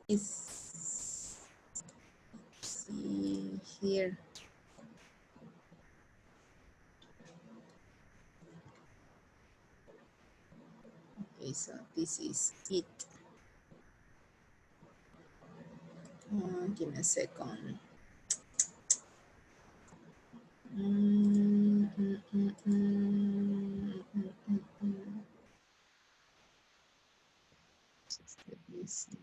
is see here. Okay, so this is it. Give me a second. Just let me see.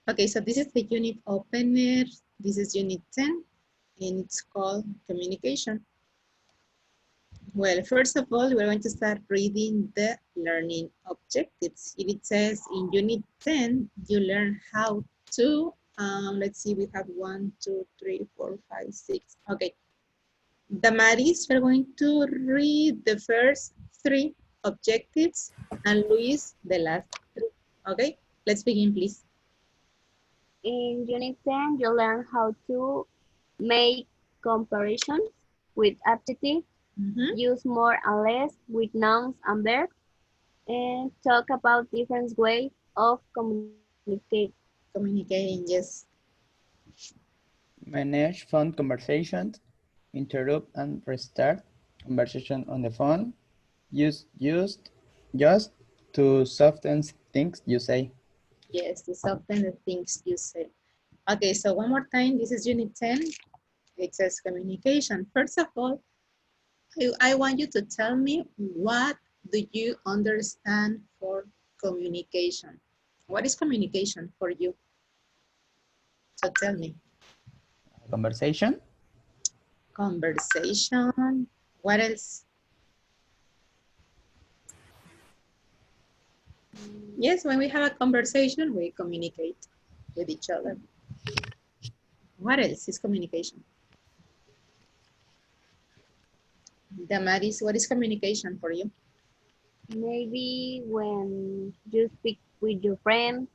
Okay, so this is the unit opener. This is unit 10, and it's called communication. Well, first of all, we're going to start reading the learning objectives. If it says in unit 10, you learn how to, let's see, we have 1, 2, 3, 4, 5, 6. Okay. Damaris, we're going to read the first 3 objectives and Luis the last 3. Okay, let's begin, please. In Unit 10, you learn how to make comparisons with adjectives, use more and less with nouns and verbs, and talk about different ways of communicating. Communicating, yes. Manage phone conversations, interrupt and restart conversation on the phone, use just to soften things you say. Yes, to soften the things you say. Okay, so one more time, this is unit 10. It says communication. First of all, I want you to tell me, what do you understand for communication? What is communication for you? So tell me. Conversation, Conversation. What else? Yes, when we have a conversation, we communicate with each other. What else is communication? Damaris, what is communication for you? Maybe when you speak with your friends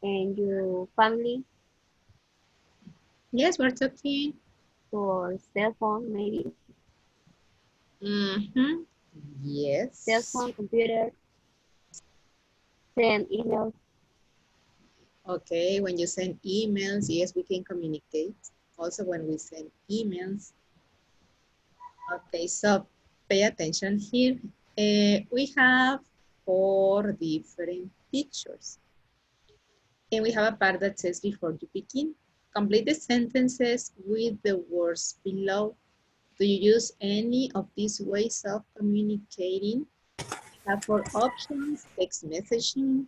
and your family Yes, we're talking. or cell phone, maybe. Yes. Cell phone, computer, send emails. Okay, when you send emails, yes, we can communicate. Also when we send emails. Okay, so pay attention here. We have 4 different pictures. And we have a part that says before you begin, complete the sentences with the words below. Do you use any of these ways of communicating? Have 4 options: text messaging,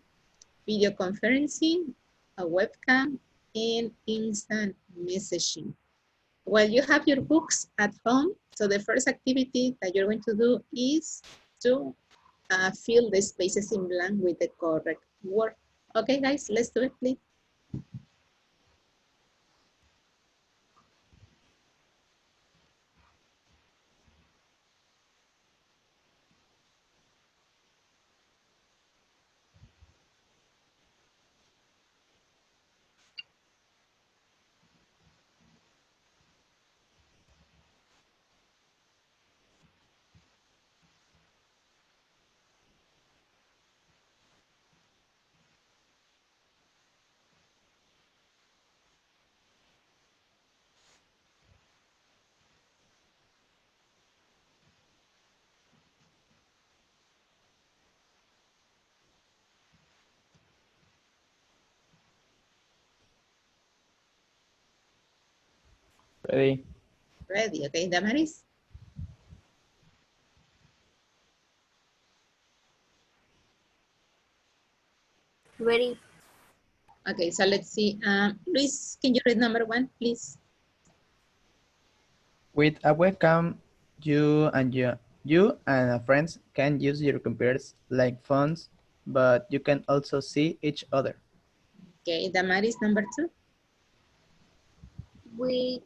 video conferencing, a webcam, and instant messaging. Well, you have your books at home, so the first activity that you're going to do is to fill the spaces in blank with the correct word. Okay, guys, let's do it, please. Ready? Ready, okay, Damaris? Ready? Okay, so let's see. Luis, can you read number 1, please? With a webcam, you and friends can use your computers like phones, but you can also see each other. Okay, Damaris, number 2. With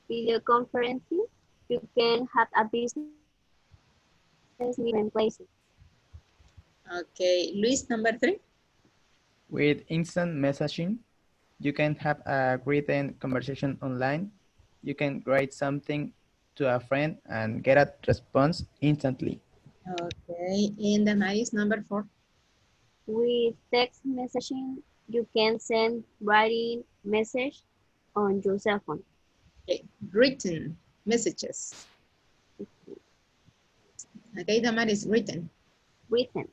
video conferencing, you can have a business meeting in different places. Okay, Luis, number 3. With instant messaging, you can have a written conversation online. You can write something to a friend and get a response instantly. Okay, and Damaris, number 4. With text messaging, you can send writing message on your cell phone. Okay, written messages. Okay, Damaris, written. Written.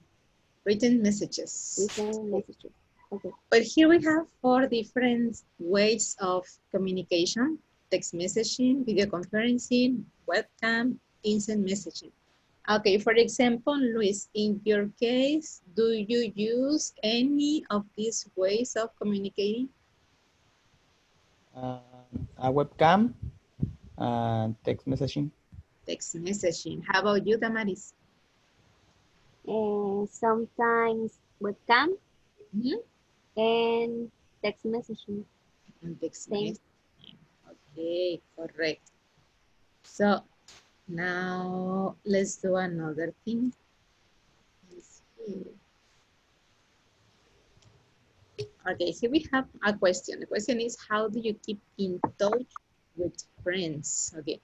Written messages. Written messages. Okay. But here we have 4 different ways of communication: text messaging, video conferencing, webcam, instant messaging. Okay, for example, Luis, in your case, do you use any of these ways of communicating? A webcam and text messaging. Text messaging. How about you, Damaris? And sometimes webcam Mhm. and text messaging. And text Same. messaging. Okay, correct. So now let's do another thing. Let's see. Okay, here we have a question. The question is, how do you keep in touch with friends? Okay,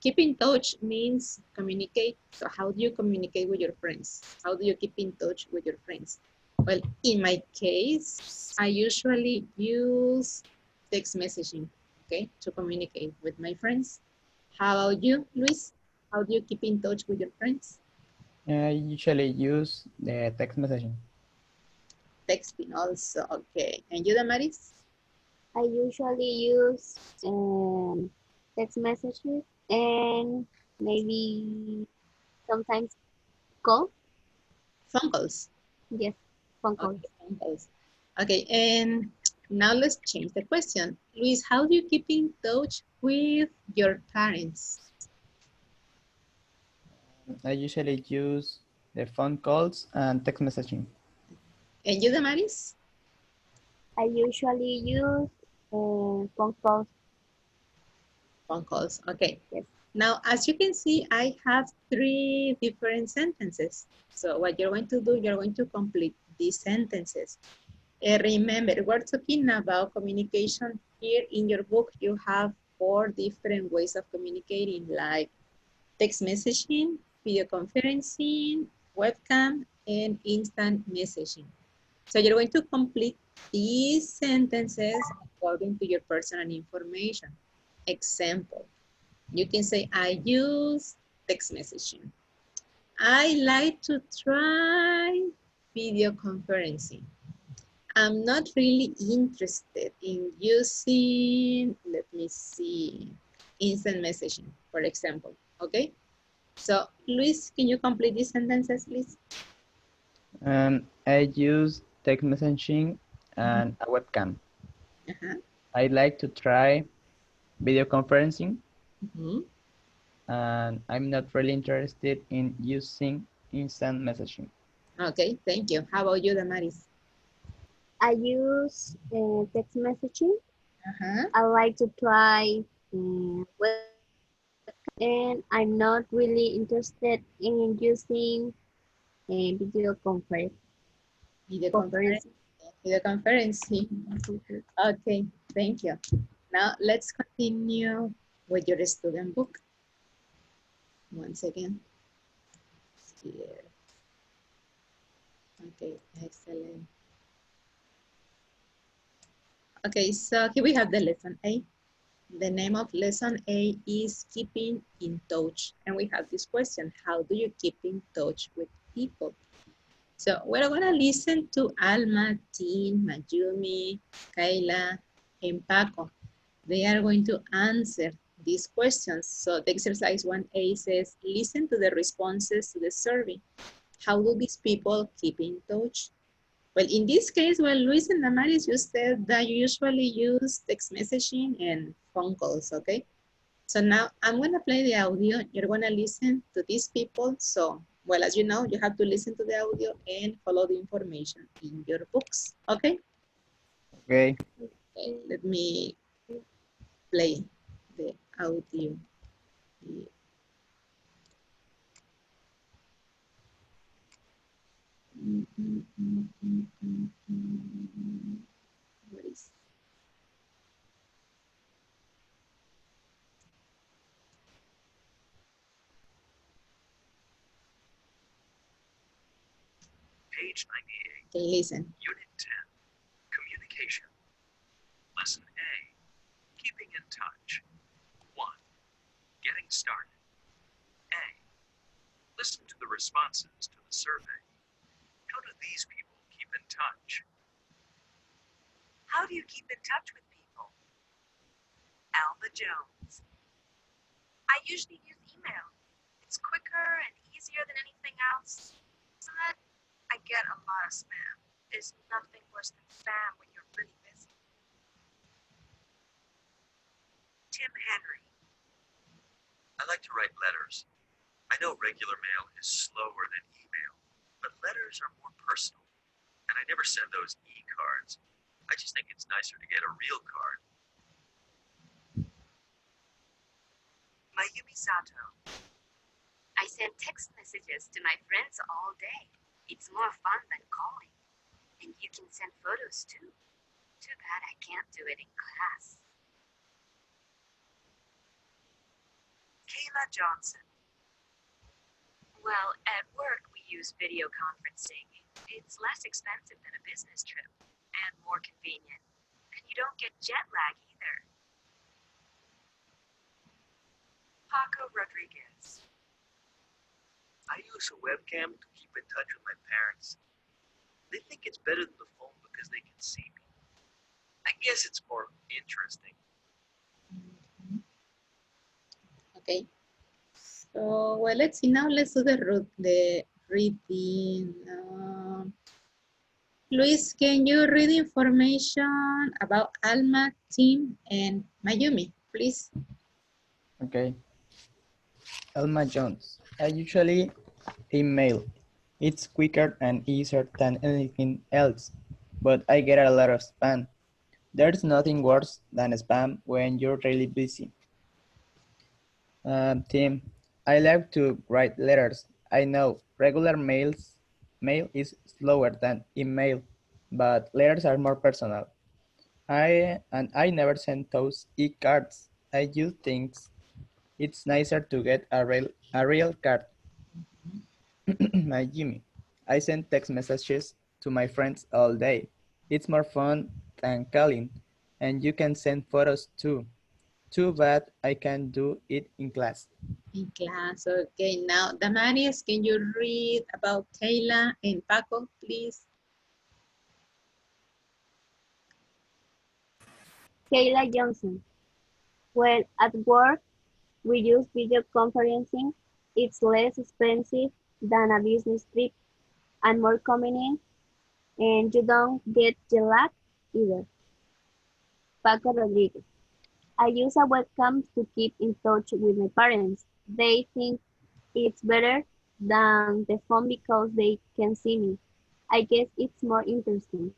keep in touch means communicate. So how do you communicate with your friends? How do you keep in touch with your friends? Well, in my case, I usually use text messaging, okay, to communicate with my friends. How about you, Luis? How do you keep in touch with your friends? I usually use the text messaging. Texting also, okay. And you, Damaris? I usually use text messages and maybe sometimes call. Phone calls. Yes, phone calls. Okay, phone calls. Okay, and now let's change the question. Luis, how do you keep in touch with your parents? I usually use the phone calls and text messaging. And you, Damaris? I usually use phone calls. Phone calls, okay. Yes. Now, as you can see, I have 3 different sentences. So what you're going to do, you're going to complete these sentences. Remember, we're talking about communication. Here in your book, you have 4 different ways of communicating, like text messaging, video conferencing, webcam, and instant messaging. So you're going to complete these sentences according to your personal information. Example, you can say, I use text messaging. I like to try video conferencing. I'm not really interested in using, let me see, instant messaging, for example, okay? So, Luis, can you complete these sentences, please? I use text messaging and a webcam. Uh-huh. I like to try video conferencing, Mhm. and I'm not really interested in using instant messaging. Okay, thank you. How about you, Damaris? I use text messaging. Uh-huh. I like to try webcam and I'm not really interested in using video Video conference. conference. Video conferencing. Okay, thank you. Now, let's continue with your student book. Once again. Here. Okay, excellent. Okay, so here we have the lesson A. The name of lesson A is keeping in touch. And we have this question, how do you keep in touch with people? So we're gonna listen to Alma, Tin, Mayumi, Kayla, and Paco. They are going to answer these questions. So the exercise 1A says, listen to the responses to the survey. How do these people keep in touch? Well, in this case, well, Luis and Damaris, you said that you usually use text messaging and phone calls, okay? So now I'm gonna play the audio. You're gonna listen to these people. So, well, as you know, you have to listen to the audio and follow the information in your books, okay? Okay. Okay, let me play the audio. What is Page 98. Okay, listen. Unit 10. Communication. Lesson A. Keeping in touch. 1. Getting started. A. Listen to the responses to the survey. How do these people keep in touch? How do you keep in touch with people? Alba Jones. I usually use email. It's quicker and easier than anything else. But I get a lot of spam. There's nothing worse than spam when you're really busy. Tim Henry. I like to write letters. I know regular mail is slower than email, but letters are more personal. And I never send those e-cards. I just think it's nicer to get a real card. Mayumi Sato. I send text messages to my friends all day. It's more fun than calling. And you can send photos too. Too bad I can't do it in class. Kayla Johnson. Well, at work we use video conferencing. It's less expensive than a business trip and more convenient. And you don't get jet lag either. Paco Rodriguez. I use a webcam to keep in touch with my parents. They think it's better than the phone because they can see me. I guess it's more interesting. Okay. So, well, let's see now. Let's do the reading. Luis, can you read information about Alma, Tim, and Mayumi, please? Okay. Elma Jones. I usually email. It's quicker and easier than anything else, but I get a lot of spam. There's nothing worse than spam when you're really busy. Tim, I like to write letters. I know regular mail is slower than email, but letters are more personal. I never send those e-cards. I use things. It's nicer to get a real card. My Jimmy. I send text messages to my friends all day. It's more fun than calling, and you can send photos too. Too bad I can't do it in class. In class, okay. Now, Damaris, can you read about Kayla and Paco, please? Kayla Johnson. Well, at work, we use video conferencing. It's less expensive than a business trip and more convenient, and you don't get jet lag either. Paco Rodriguez. I use a webcam to keep in touch with my parents. They think it's better than the phone because they can see me. I guess it's more interesting.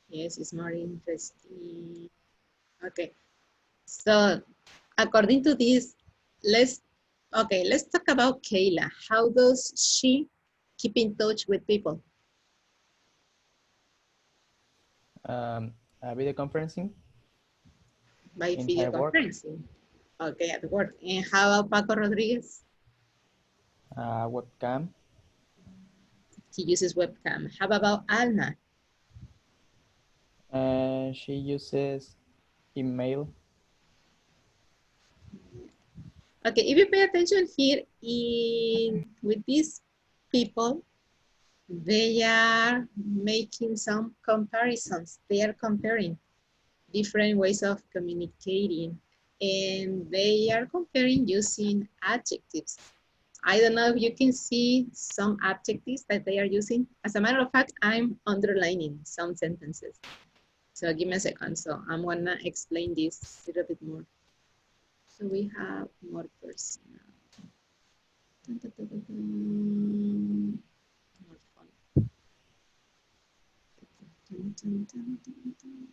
Yes, it's more interesting. Okay, so according to this, let's talk about Kayla. How does she keep in touch with people? Video conferencing By in video her work, conferencing. Okay, at work. And how about Paco Rodriguez? webcam, He uses webcam. How about Alma? she uses email. Okay, if you pay attention here, with these people, they are making some comparisons. They are comparing different ways of communicating, and they are comparing using adjectives. I don't know if you can see some adjectives that they are using. As a matter of fact, I'm underlining some sentences. So give me a second. So I'm gonna explain this a little bit more. So we have more personal. Dun, dun, dun, dun, dun. More fun. Dun, dun, dun, dun, dun.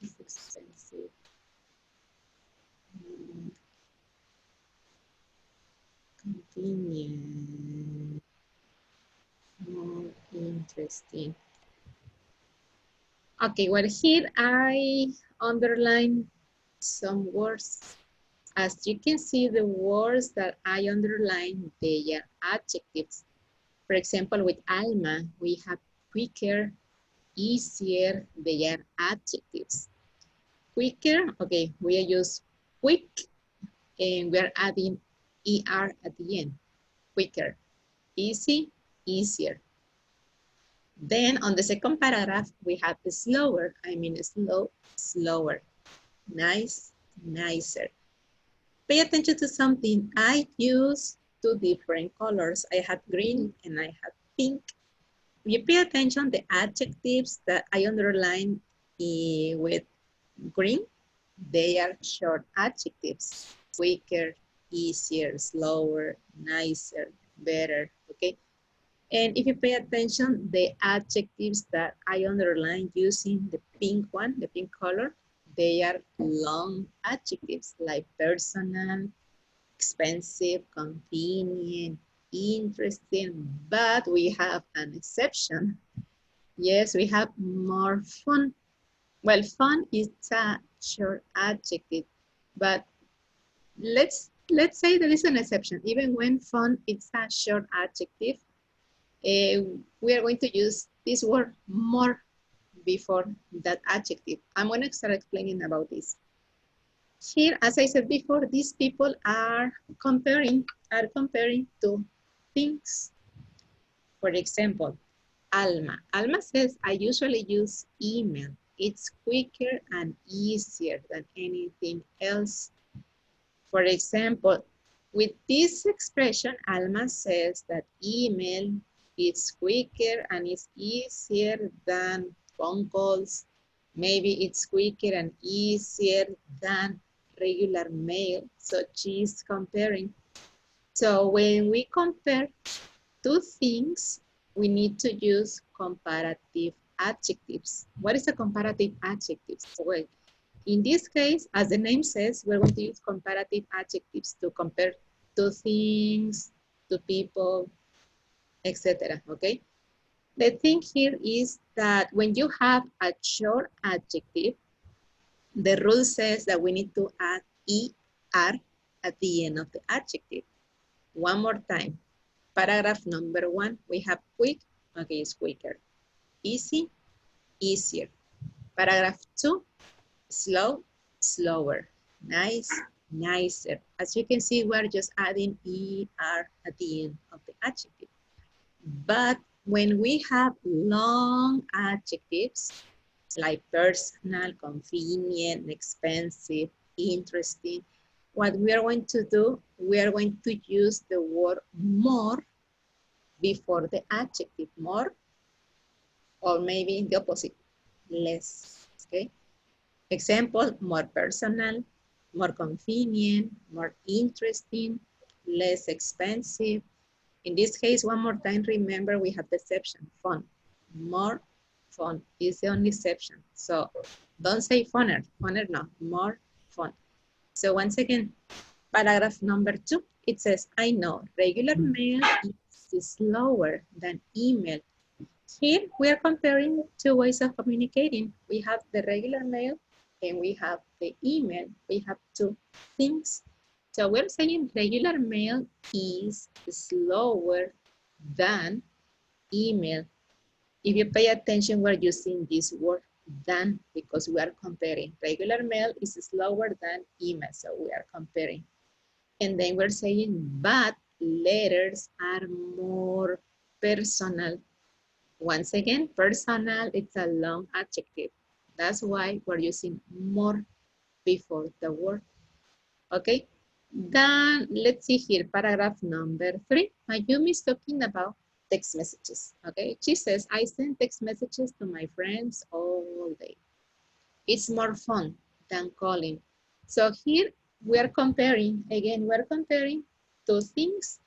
It's expensive. Convenient. More interesting. Okay, well here I underline some words. As you can see, the words that I underline, they are adjectives. For example, with Alma, we have quicker, easier. They are adjectives. Quicker, okay, we use quick and we're adding ER at the end. Quicker. Easy, easier. Then on the second paragraph, we have the slower. I mean slow, slower. Nice, nicer. Pay attention to something. I use two different colors. I have green and I have pink. If you pay attention, the adjectives that I underline with green, they are short adjectives. Quicker, easier, slower, nicer, better, okay? And if you pay attention, the adjectives that I underline using the pink one, the pink color, they are long adjectives like personal, expensive, convenient, interesting, but we have an exception. Yes, we have more fun. Well, fun is a short adjective, but let's say there is an exception. Even when fun is a short adjective, we are going to use this word more before that adjective. I'm going to start explaining about this. Here, as I said before, these people are comparing two things. For example, Alma. Alma says, I usually use email. It's quicker and easier than anything else. For example, with this expression, Alma says that email is quicker and it's easier than phone calls. Maybe it's quicker and easier than regular mail. So she's comparing. So when we compare two things, we need to use comparative adjectives. What is a comparative adjective? Well, in this case, as the name says, we're going to use comparative adjectives to compare two things, to people, etc. Okay? The thing here is that when you have a short adjective, the rule says that we need to add ER at the end of the adjective. One more time. Paragraph number 1, we have quick, okay, it's quicker. Easy, easier. Paragraph 2, slow, slower. Nice, nicer. As you can see, we're just adding ER at the end of the adjective. But when we have long adjectives, like personal, convenient, expensive, interesting, what we are going to do, we are going to use the word more before the adjective, more, or maybe the opposite, less, okay? Example, more personal, more convenient, more interesting, less expensive. In this case, one more time, remember we have the exception, fun. More fun is the only exception. So don't say funner, funner no, more fun. So once again, paragraph number 2, it says, I know regular mail is slower than email. Here we are comparing two ways of communicating. We have the regular mail and we have the email. We have two things. So we're saying regular mail is slower than email. If you pay attention, we're using this word than because we are comparing. Regular mail is slower than email, so we are comparing. And then we're saying, but letters are more personal. Once again, personal, it's a long adjective. That's why we're using more before the word. Okay, then let's see here, paragraph number 3. Mayumi is talking about text messages. Okay, she says, I send text messages to my friends all day. It's more fun than calling. So here we are comparing, again, we're comparing two things,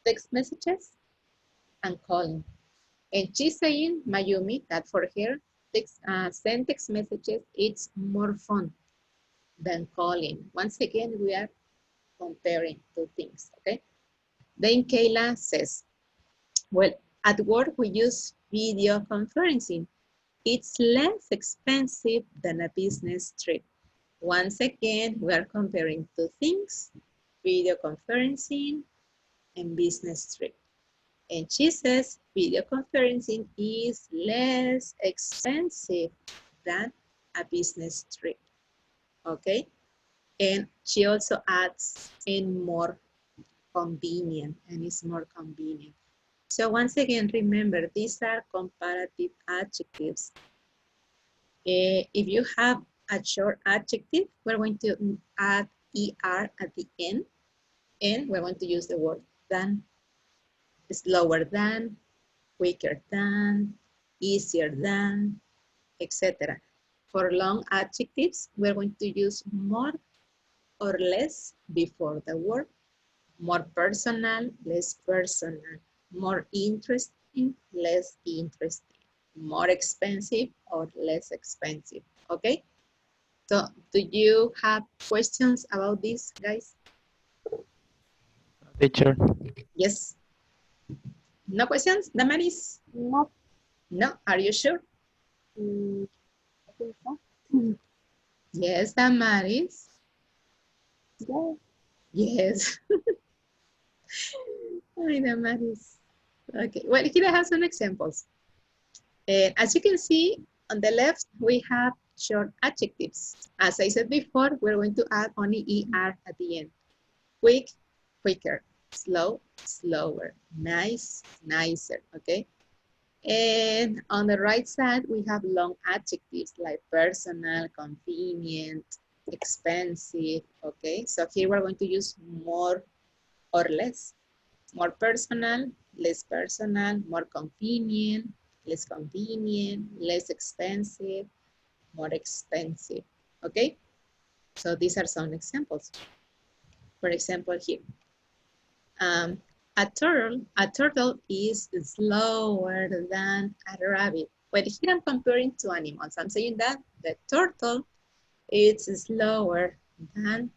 text messages and calling. And she's saying, Mayumi, that for her, send text messages, it's more fun than calling. Once again, we are comparing two things, okay? Then Kayla says, well, at work we use video conferencing. It's less expensive than a business trip. Once again, we are comparing two things, video conferencing and business trip. And she says video conferencing is less expensive than a business trip, okay? And she also adds in more convenient, and it's more convenient. So once again, remember, these are comparative adjectives. If you have a short adjective, we're going to add ER at the end, and we're going to use the word than, slower than, quicker than, easier than, etc. For long adjectives, we're going to use more or less before the word, more personal, less personal, more interesting, less interesting, more expensive or less expensive, okay? So do you have questions about this, guys? Teacher. Yes. No questions, Damaris? No. No, are you sure? I think so. Yes, Damaris. Yes. Yes. Ay, Damaris. Okay, well, here I have some examples. As you can see, on the left, we have short adjectives. As I said before, we're going to add only ER at the end. Quick, quicker. Slow, slower. Nice, nicer, okay? And on the right side, we have long adjectives like personal, convenient, expensive, okay? So here we're going to use more or less. More personal, less personal, more convenient, less convenient, less expensive, more expensive, okay? So these are some examples. For example, here, a turtle is slower than a rabbit. But here I'm comparing two animals. I'm saying that the turtle is slower than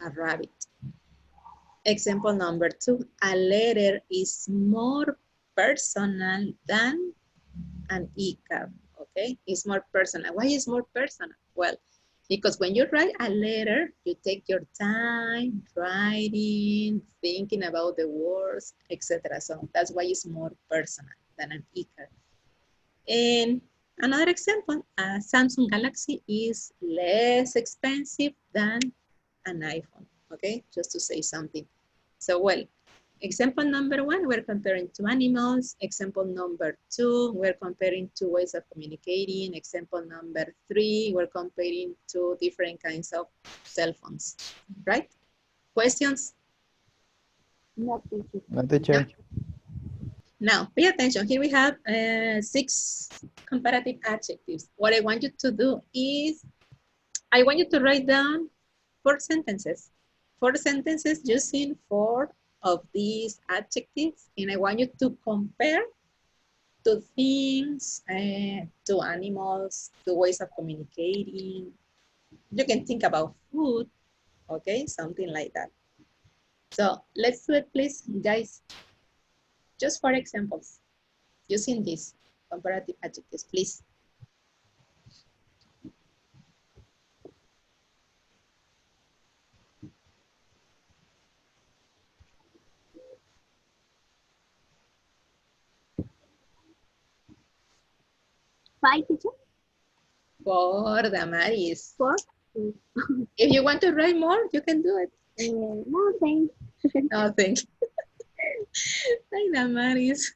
a rabbit. Example number 2, a letter is more personal than an e-card, okay? It's more personal. Why is more personal? Well, because when you write a letter, you take your time writing, thinking about the words, etc. So that's why it's more personal than an e-card. And another example, a Samsung Galaxy is less expensive than an iPhone, okay? Just to say something. So, well, example number 1, we're comparing two animals. Example number 2, we're comparing two ways of communicating. Example number 3, we're comparing two different kinds of cell phones, right? Questions? No, teacher. No, teacher. Now, pay attention. Here we have 6 comparative adjectives. What I want you to do is, I want you to write down 4 sentences. 4 sentences using 4 of these adjectives, and I want you to compare to things, to animals, to ways of communicating. You can think about food, okay? Something like that. So let's do it, please, guys. Just 4 examples using these comparative adjectives, please. Five, teacher? For Damaris. 4? If you want to write more, you can do it. No, thanks. No, thank you. Ay, Damaris.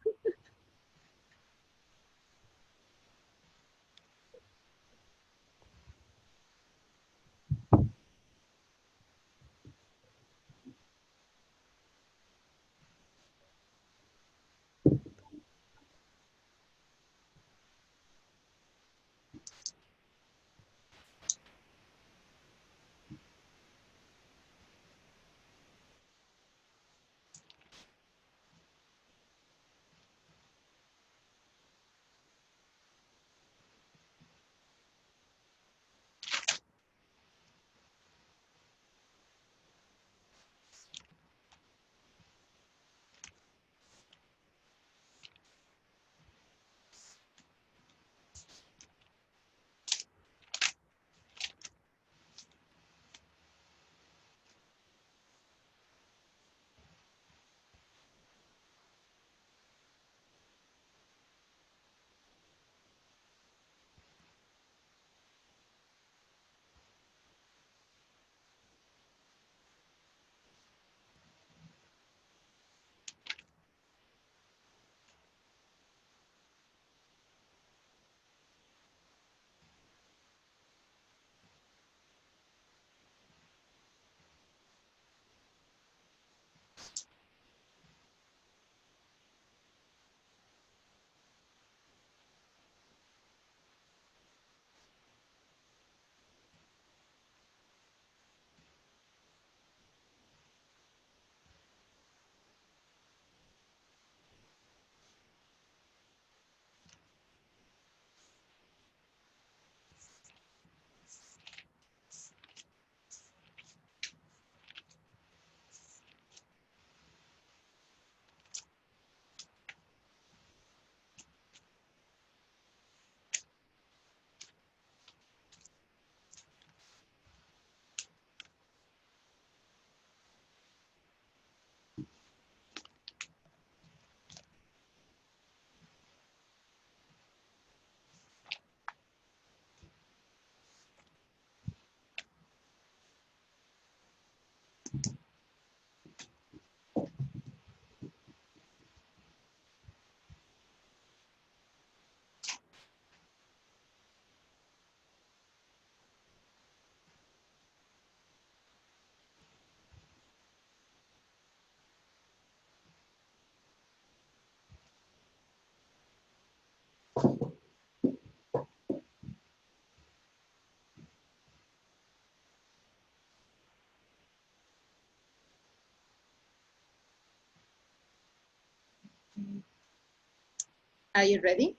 Are you ready?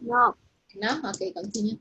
No. No? Okay, continue.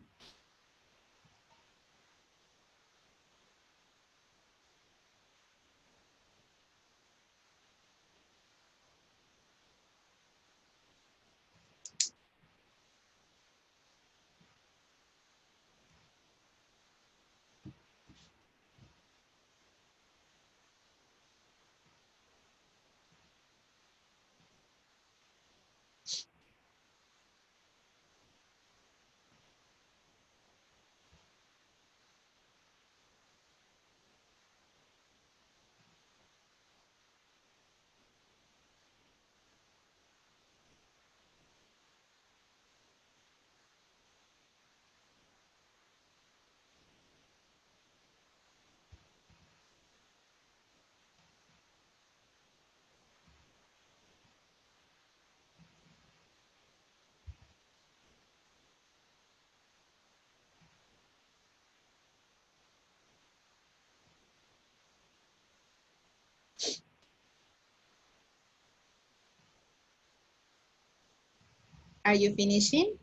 Are you finishing?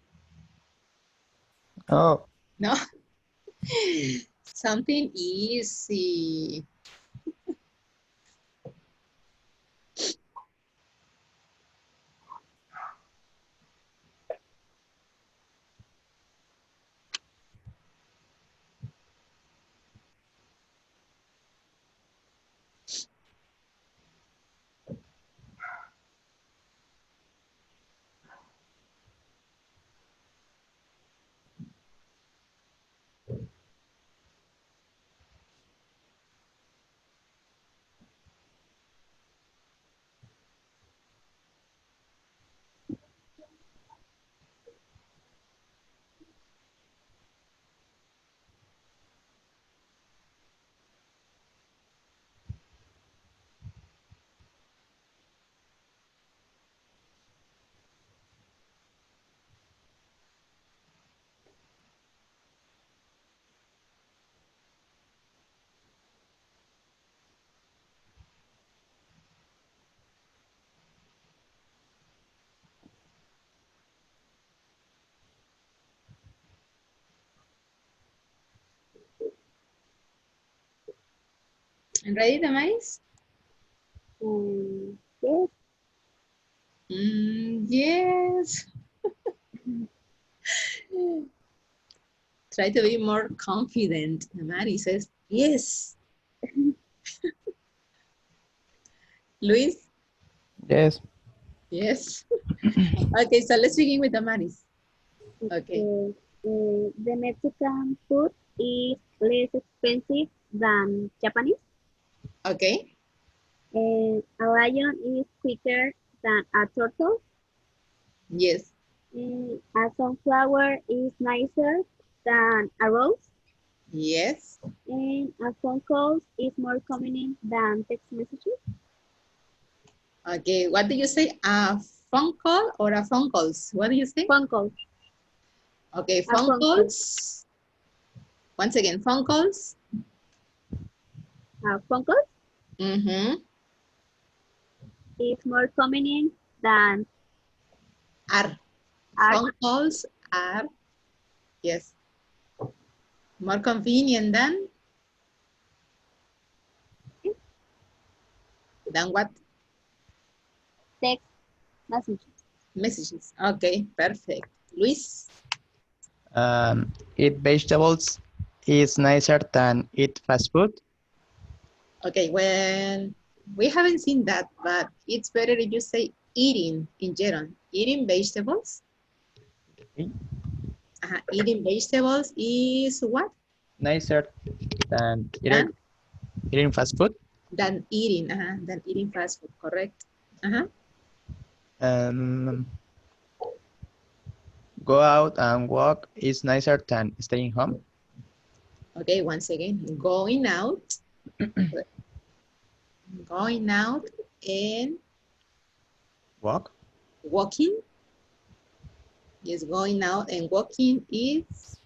Oh, No? Something easy. Ready, Damaris? Yes. Yes. Try to be more confident. Damaris says, yes. Luis? yes. Yes. Okay, so let's begin with Damaris. Okay. The Mexican food is less expensive than Japanese. Okay. A lion is quicker than a turtle. Yes. A sunflower is nicer than a rose. Yes. And a phone call is more convenient than text messages. Okay, what do you say? A phone call or a phone calls? What do you say? Phone calls. Okay, A phone phone call. calls. Once again, phone calls. A phone call Mm-hmm. is more convenient than Are. are. Phone calls are, yes, more convenient than what? Text messages. Messages. Okay, perfect. Luis? Eat vegetables is nicer than eat fast food. Okay, well, we haven't seen that, but it's better if you say eating in general. Eating vegetables. Okay. Eating vegetables is what? Nicer than Than, eating fast food. than eating fast food, correct? Um, Go out and walk is nicer than staying home. Okay, once again, going out and Walk. walking. Yes, going out and walking is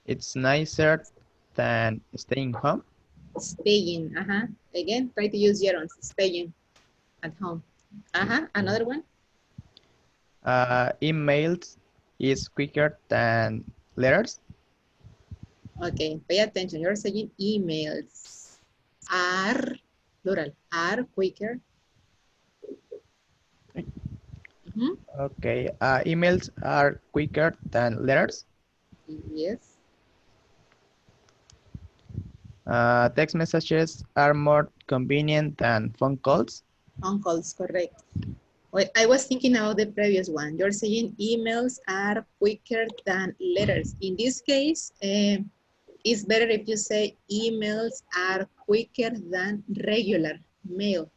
It's nicer than staying home. staying. Again, try to use gerunds, staying at home. Another one. Emails is quicker than letters. Okay, pay attention. You're saying emails are, plural, are quicker. Okay, emails are quicker than letters. Yes. Text messages are more convenient than phone calls. Phone calls, correct. Well, I was thinking about the previous one. You're saying emails are quicker than letters. In this case, it's better if you say emails are quicker than regular mail.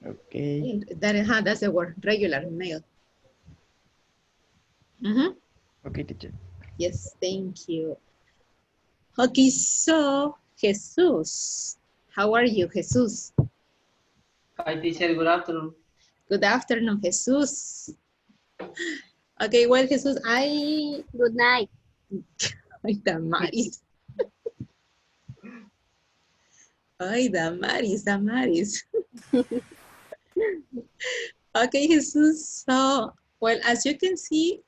Okay. That's the word, regular mail. Okay, teacher. Yes, thank you. Okay, so Jesus, how are you, Jesus? Hi, teacher. Good afternoon. Good afternoon, Jesus. Okay, well, Jesus, Good night. Ay, Damaris. Ay, Damaris. Okay, Jesus, so, well, as you can see,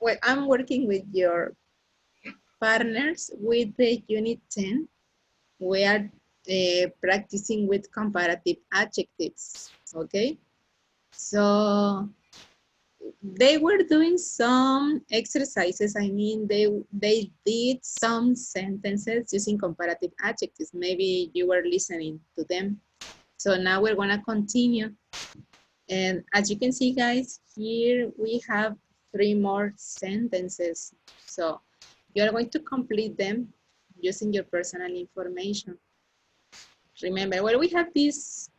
well, I'm working with your partners with the unit 10. We are practicing with comparative adjectives, okay? So they were doing some exercises. I mean, they did some sentences using comparative adjectives. Maybe you were listening to them. So now we're gonna continue. And as you can see, guys, here we have 3 more sentences. So you're going to complete them using your personal information. Remember, well, we have these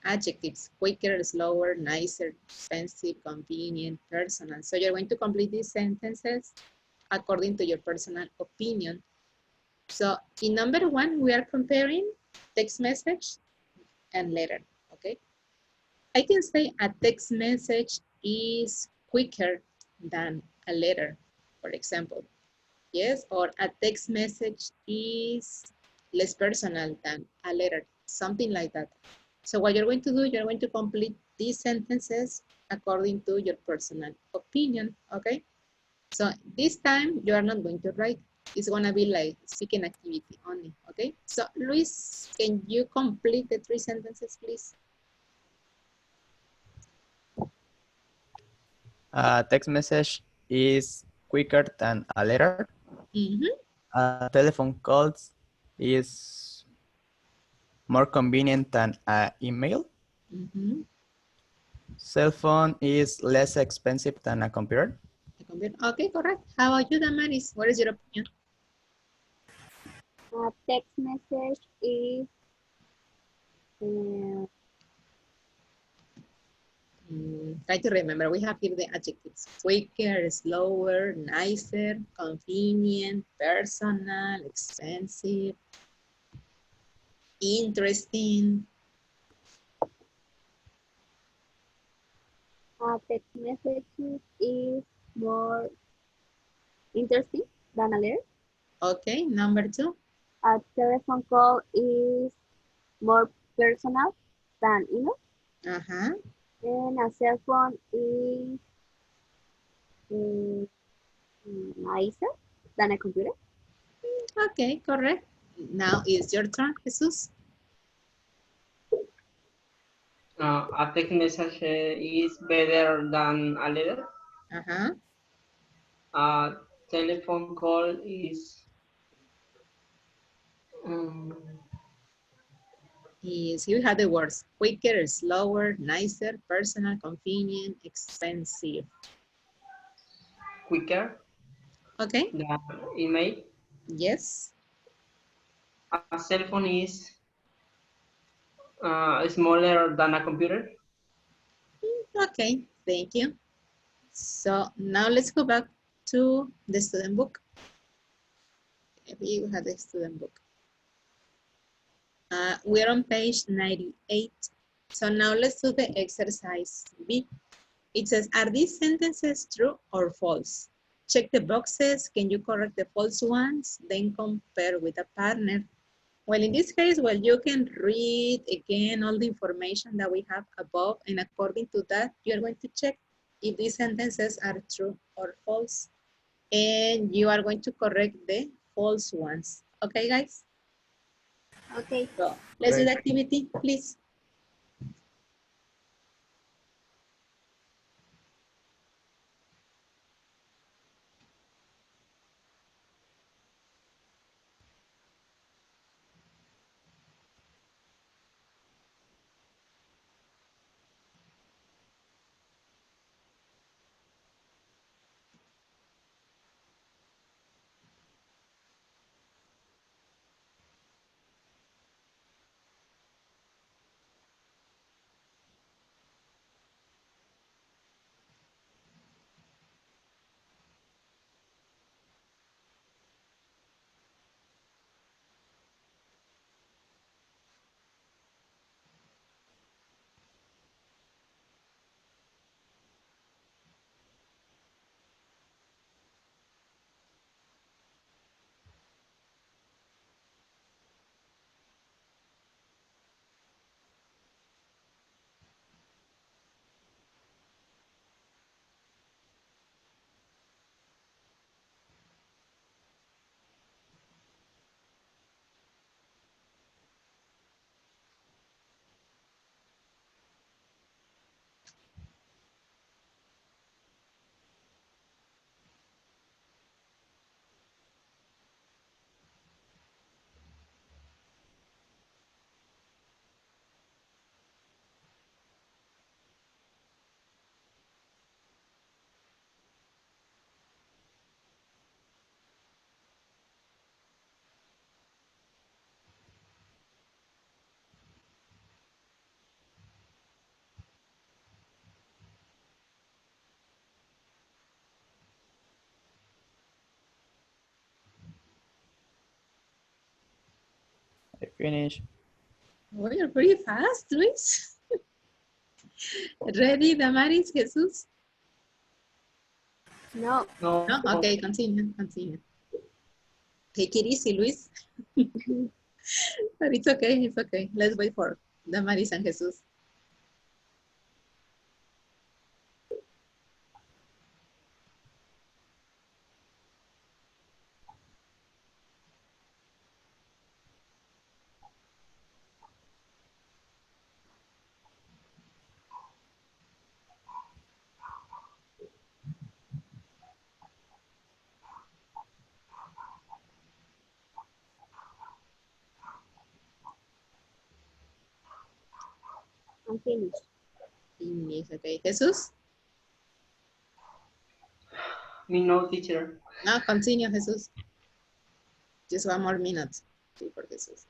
adjectives: quicker, slower, nicer, expensive, convenient, personal. So you're going to complete these sentences according to your personal opinion. So in number 1, we are comparing text message and letter, okay? I can say a text message is quicker than a letter, for example. Yes, or a text message is less personal than a letter, something like that. So what you're going to do, you're going to complete these sentences according to your personal opinion, okay? So this time you are not going to write. It's gonna be like speaking activity only, okay? So Luis, can you complete the 3 sentences, please? Text message is quicker than a letter. Telephone calls is more convenient than an email. Cell phone is less expensive than a computer. Okay, correct. How about you, Damaris? What is your opinion? A text message is Try to remember, we have here the adjectives: quicker, slower, nicer, convenient, personal, expensive, interesting. a text message is more interesting than a letter. Okay, number 2. A telephone call is more personal than email. And a cell phone is nicer than a computer. Okay, correct. Now it's your turn, Jesus. A text message is better than a letter. A telephone call is Yes, you have the words quicker, slower, nicer, personal, convenient, expensive. quicker Okay. than email. Yes. A cell phone is smaller than a computer. Okay, thank you. So now let's go back to the student book. We have the student book. We're on page 98. So now let's do the exercise B. It says, are these sentences true or false? Check the boxes. Can you correct the false ones? Then compare with a partner. Well, in this case, well, you can read again all the information that we have above, and according to that, you're going to check if these sentences are true or false, and you are going to correct the false ones. Okay, guys? Okay. So let's do the Okay. activity, please. I finish. Oh, you're pretty fast, Luis. Ready, Damaris, Jesus? No. No. No? Okay, continue, continue. Take it easy, Luis. But it's okay, it's okay. Let's wait for Damaris and Jesus. I'm finished. Finish, okay. Jesus? Me no, teacher. No, continue, Jesus. Just one more minute before Jesus.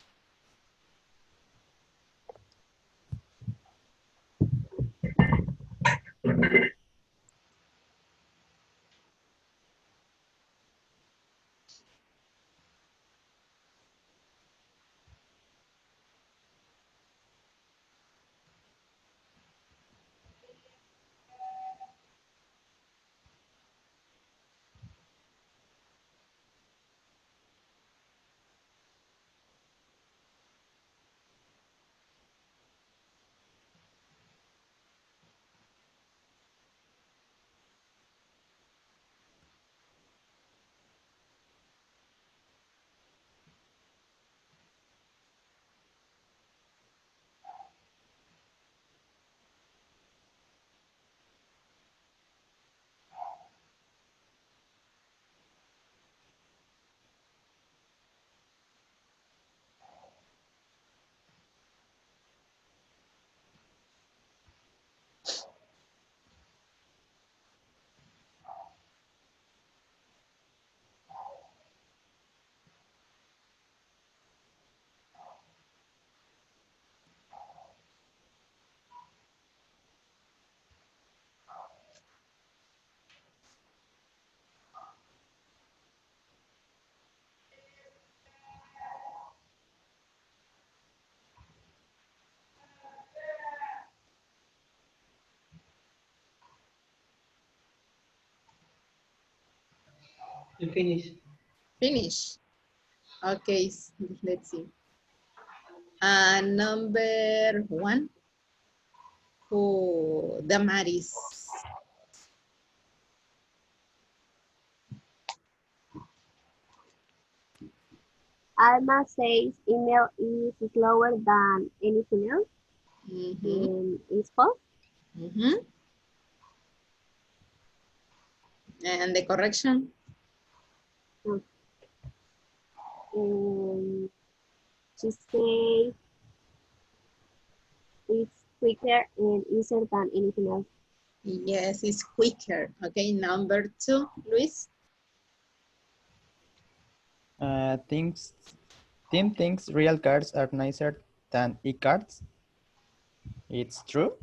You finish. Finish. Okay, let's see. Number 1. Who? Damaris. Alma says email is slower than anything else. It's false. And the correction? She says it's quicker and easier than anything else. Yes, it's quicker. Okay, number 2, Luis. Tim thinks real cards are nicer than e-cards. It's true.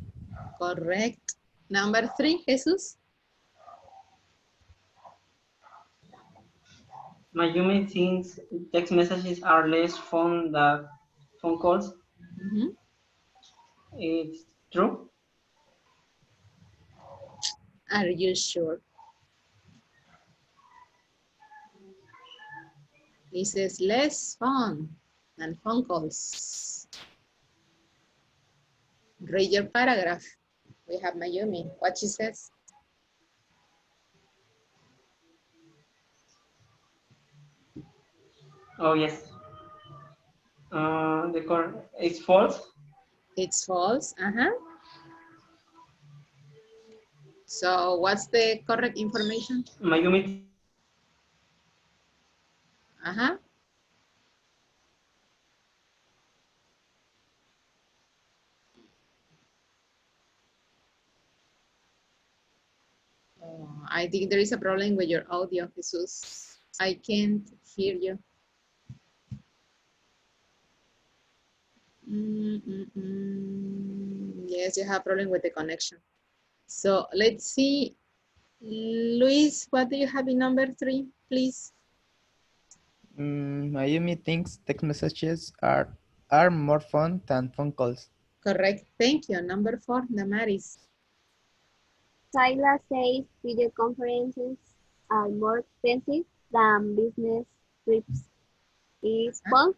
Correct. Number 3, Jesus. Mayumi thinks text messages are less fun than phone calls. It's true. Are you sure? This is less fun than phone calls. Read your paragraph. We have Mayumi. What she says? Oh, yes. It's false. It's false. So what's the correct information? Mayumi. Oh, I think there is a problem with your audio, Jesus. I can't hear you. Yes, you have a problem with the connection. So let's see. Luis, what do you have in number 3, please? Mayumi thinks text messages are more fun than phone calls. Correct. Thank you. Number 4, Damaris. Tyla says video conferences are more expensive than business trips. It's false.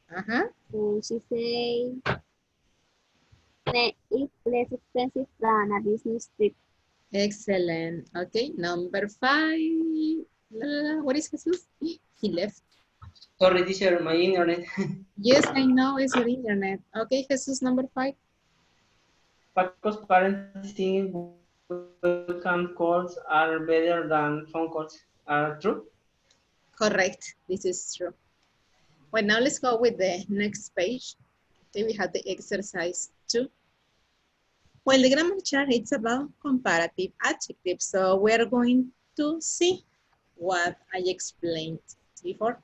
And she says it's less expensive than a business trip. Excellent. Okay, number 5. What is Jesus? He left. Sorry, teacher, my internet. Yes, I know, it's your internet. Okay, Jesus, number 5. Paco's parents think webcam calls are better than phone calls. Are true? Correct. This is true. Well, now let's go with the next page. Okay, we have the exercise 2. Well, the grammar chart is about comparative adjectives. So we're going to see what I explained before.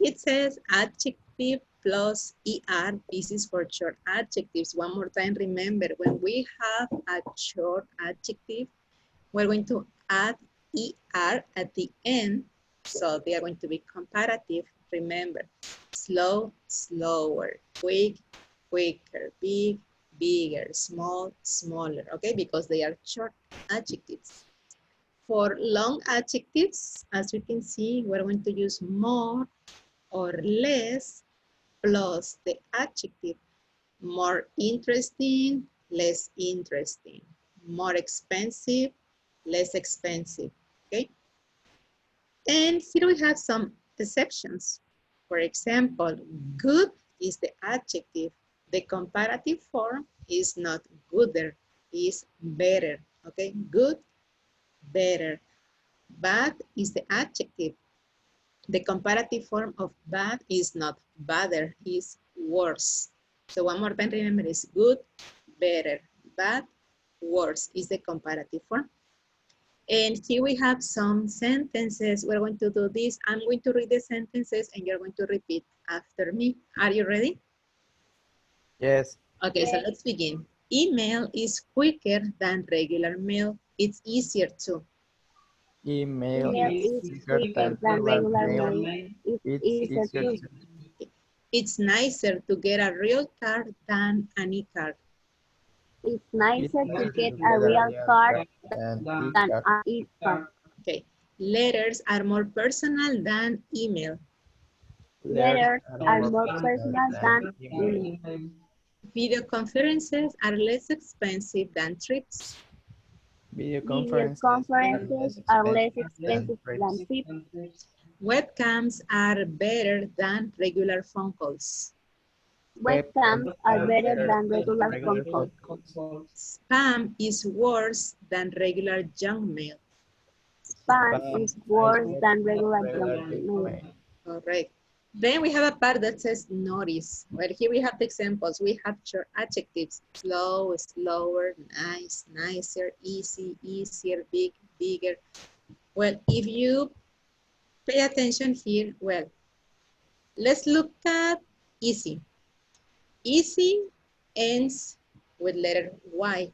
It says adjective plus ER. This is for short adjectives. One more time, remember, when we have a short adjective, we're going to add ER at the end. So they are going to be comparative. Remember, slow, slower, quick, quicker, big, bigger, small, smaller, okay? Because they are short adjectives. For long adjectives, as you can see, we're going to use more or less plus the adjective. More interesting, less interesting. More expensive, less expensive, okay? And here we have some exceptions. For example, good is the adjective. The comparative form is not gooder, is better, okay? Good, better. Bad is the adjective. The comparative form of bad is not badder, is worse. So one more time, remember, it's good, better, bad, worse is the comparative form. And here we have some sentences. We're going to do this. I'm going to read the sentences and you're going to repeat after me. Are you ready? Yes. Okay, so let's begin. Email is quicker than regular mail. It's easier too. Email is quicker quicker than than regular regular mail. mail. It's Easier easier too. to. It's nicer to get a real card than an e-card. It's It's nicer nicer to get to a get a real real card card than than e-card. an e-card. Okay, letters are more personal than email. Letters are more more personal personal than than email. email. Video conferences are less expensive than trips. Video Video conferences are conferences less are less expensive than expensive than trips. trips. Webcams are better than regular phone calls. Webcams Webcams are are better better than than regular phone regular calls. phone calls. Spam is worse than regular junk mail. Spam Spam is is worse worse than than regular regular junk junk mail. mail. Correct. Then we have a part that says notice. Well, here we have the examples. We have short adjectives: slow, slower, nice, nicer, easy, easier, big, bigger. Well, if you pay attention here, well, let's look at easy. Easy ends with letter Y.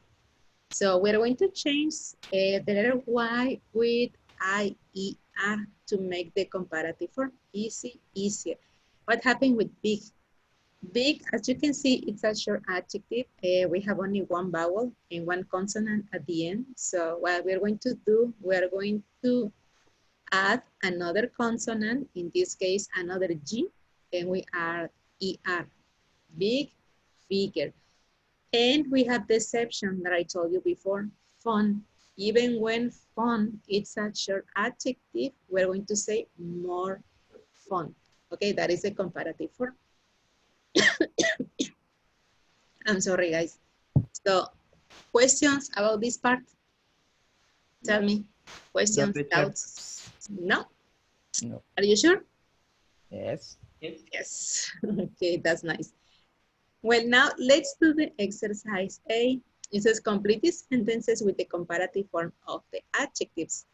So we're going to change the letter Y with IER to make the comparative form. Easy, easier. What happened with big? Big, as you can see, it's a short adjective. We have only one vowel and one consonant at the end. So what we're going to do, we're going to add another consonant, in this case, another G, and we add ER. Big, bigger. And we have the exception that I told you before, fun. Even when fun, it's a short adjective, we're going to say more fun. Okay, that is a comparative form. I'm sorry, guys. So, questions about this part? Tell me. No, Questions, teacher. doubts? No? No. Are you sure? Yes. Yes. Okay, that's nice. Well, now let's do the exercise A. It says complete these sentences with the comparative form of the adjectives.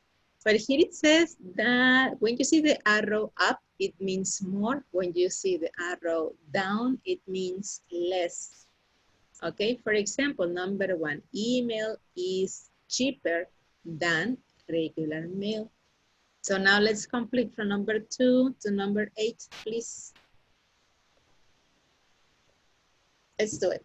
But here it says that when you see the arrow up, it means more. When you see the arrow down, it means less. Okay, for example, number 1, email is cheaper than regular mail. So now let's complete from number 2 to number 8, please. Let's do it.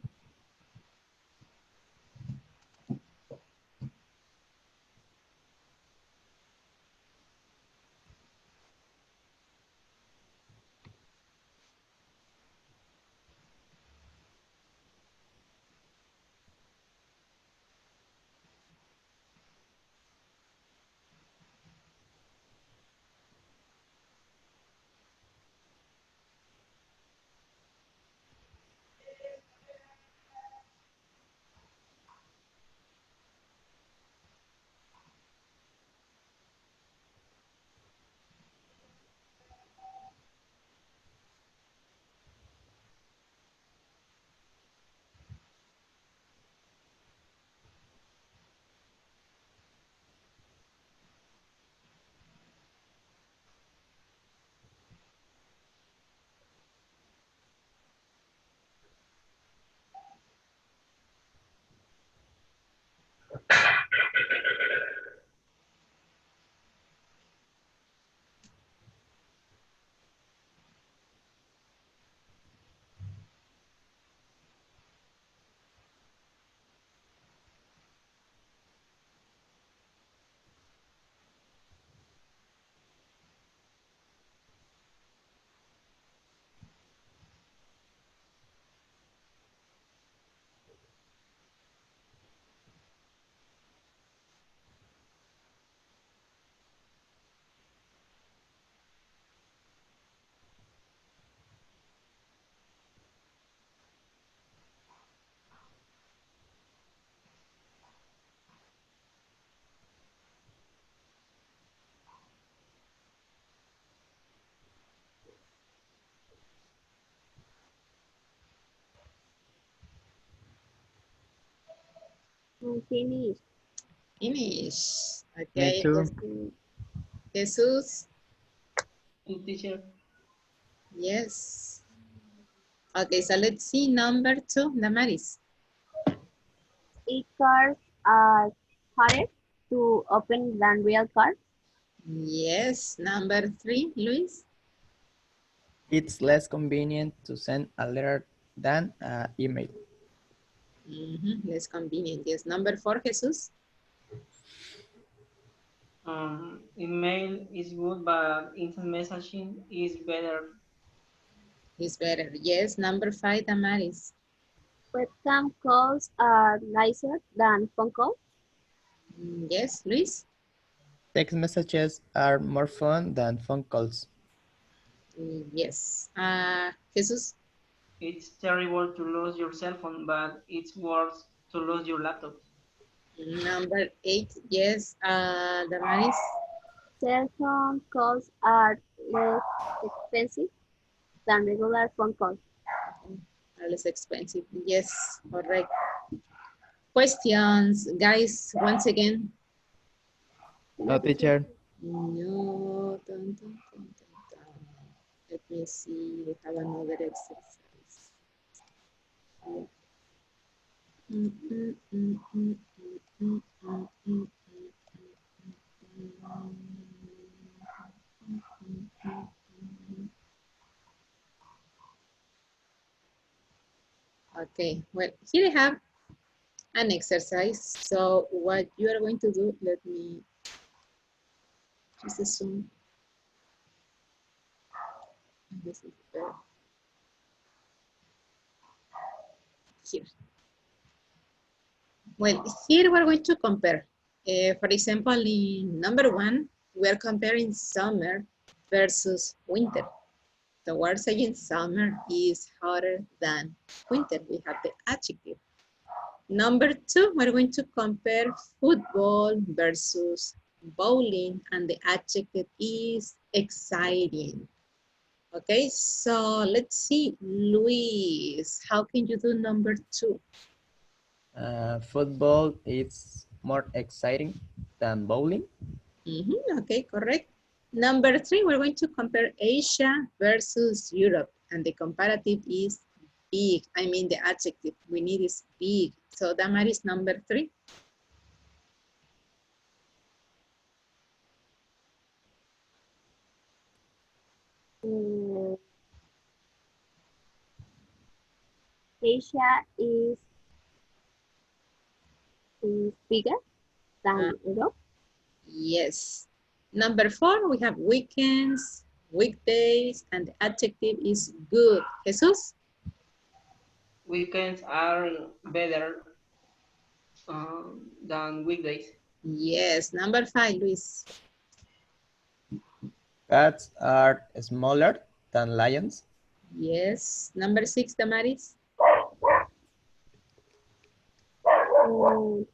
Finish. Finish. Me Okay, too. Jesus. Teacher, Yes. Okay, so let's see number 2, Damaris. E-cards are harder to open than real cards. Yes. Number 3, Luis. It's less convenient to send a letter than an email. Less convenient. Yes. Number 4, Jesus. email is good, but instant messaging is better. Is better. Yes, number 5, Damaris. Webcam calls are nicer than phone calls. Yes, Luis. Text messages are more fun than phone calls. Yes. Jesus. It's terrible to lose your cell phone, but it's worse to lose your laptop. Number 8, yes, Damaris. Cell phone calls are less expensive than regular phone calls. Are less expensive. Yes, correct. Questions, guys, once again. No, teacher. No, dun, dun, dun, dun, dun. Let me see, we have another exercise. Mm, mm, mm, mm, mm, mm, mm, Okay, well, here I have an exercise. So what you are going to do, let me just assume this is better here. Well, here we're going to compare. For example, in number 1, we're comparing summer versus winter. The word saying summer is hotter than winter. We have the adjective. Number 2, we're going to compare football versus bowling, and the adjective is exciting. Okay, so let's see, Luis, how can you do number 2? Football is more exciting than bowling. Okay, correct. Number 3, we're going to compare Asia versus Europe, and the comparative is big. I mean, the adjective we need is big. So that is number 3. Asia is bigger than Europe. Yes. Number 4, we have weekends, weekdays, and the adjective is good. Jesus? Weekends are better than weekdays. Yes. Number 5, Luis. Cats are smaller than lions. Yes. Number 6, Damaris. Um,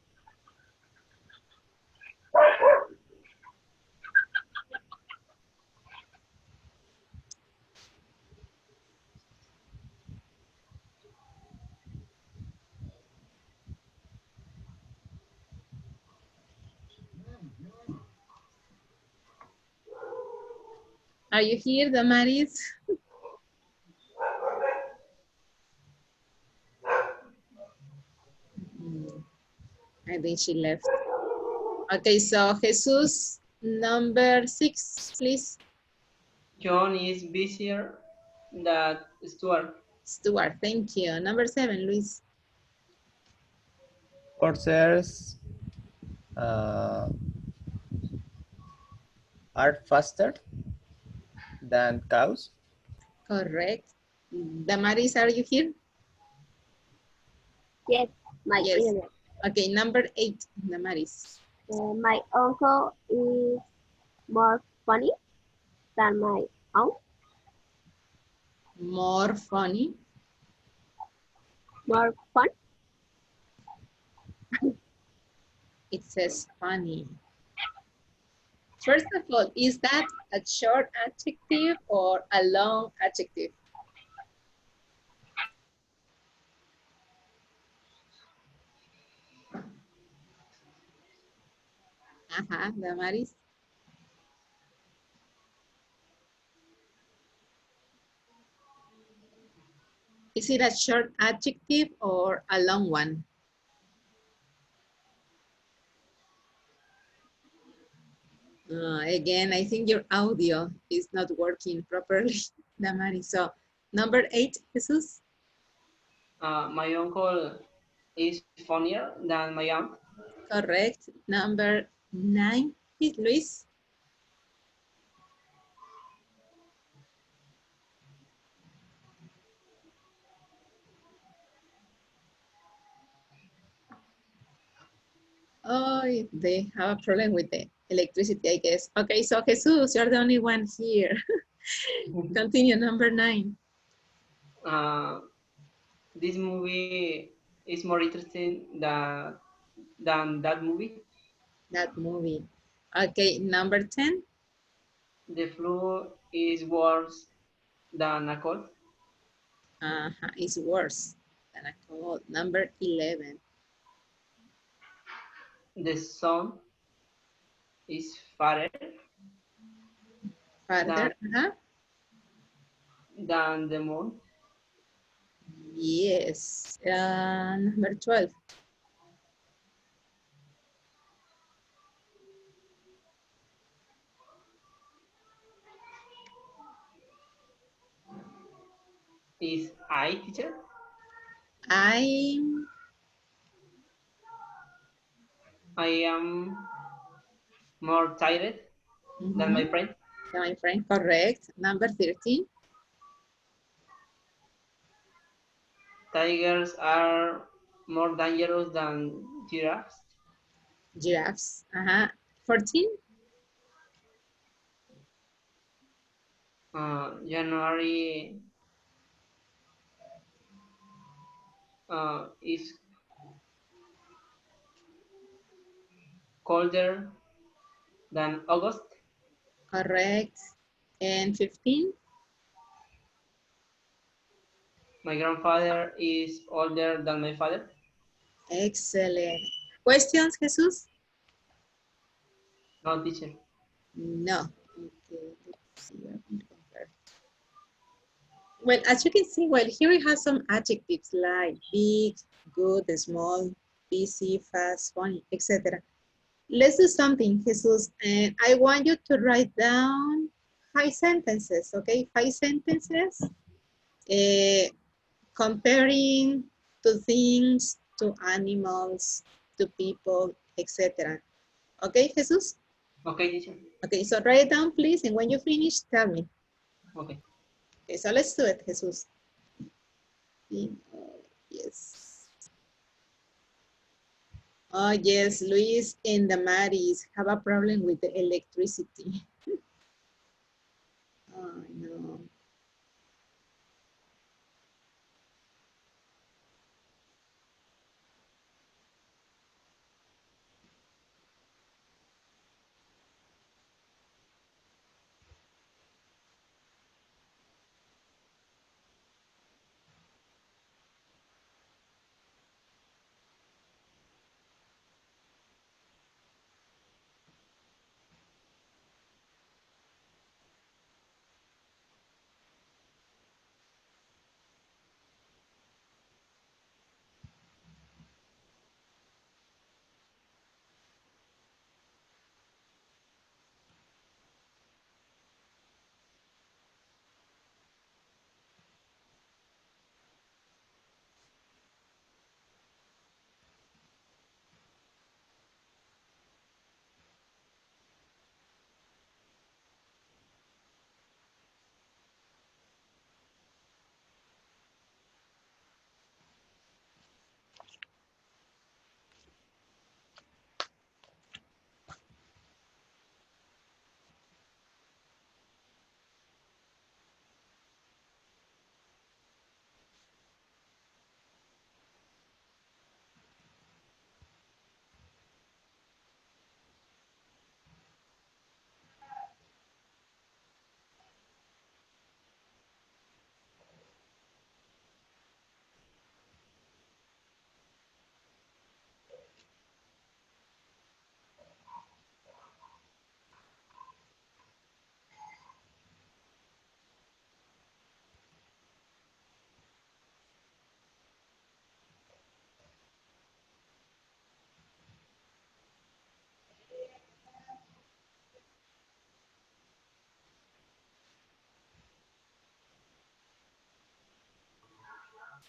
Are you here, Damaris? I think she left. Okay, so Jesus, number 6, please. John is busier than Stuart. Stuart, thank you. Number 7, Luis. Horses uh, are faster than cows. Correct. Damaris, are you here? yes, my Yes. Okay, number 8, Damaris. my uncle is more funny than my aunt. More funny. More fun. It says funny. First of all, is that a short adjective or a long adjective? Damaris. Is it a short adjective or a long one? Again, I think your audio is not working properly, Damaris. So, number 8, Jesus. My uncle is funnier than my aunt. Correct. Number 9 is Luis. Oh, they have a problem with the electricity, I guess. Okay, so Jesus, you're the only one here. Continue, number 9. This movie is more interesting than that movie. That movie. Okay, number 10. The flu is worse than a cold. Is worse than a cold. Number 11. The sun is farther than, Farther. than the moon. Yes. Number 12. Is I, teacher? I'm I am more tired than my friend. my friend, correct. Number 13. Tigers are more dangerous than giraffes. Giraffes. 14. January is colder than August. Correct. And 15. My grandfather is older than my father. Excellent. Questions, Jesus? No, teacher. No. Okay, let's see. I'm going to compare. Well, as you can see, well, here we have some adjectives like big, good, small, busy, fast, funny, etc. Let's do something, Jesus. And I want you to write down 5 sentences, okay? 5 sentences comparing to things, to animals, to people, etc. Okay, Jesus? Okay, teacher. Okay, so write it down, please, and when you finish, tell me. Okay. Okay, so let's do it, Jesus. Yes. Oh, yes, Luis and the Maris have a problem with the electricity. Oh, no.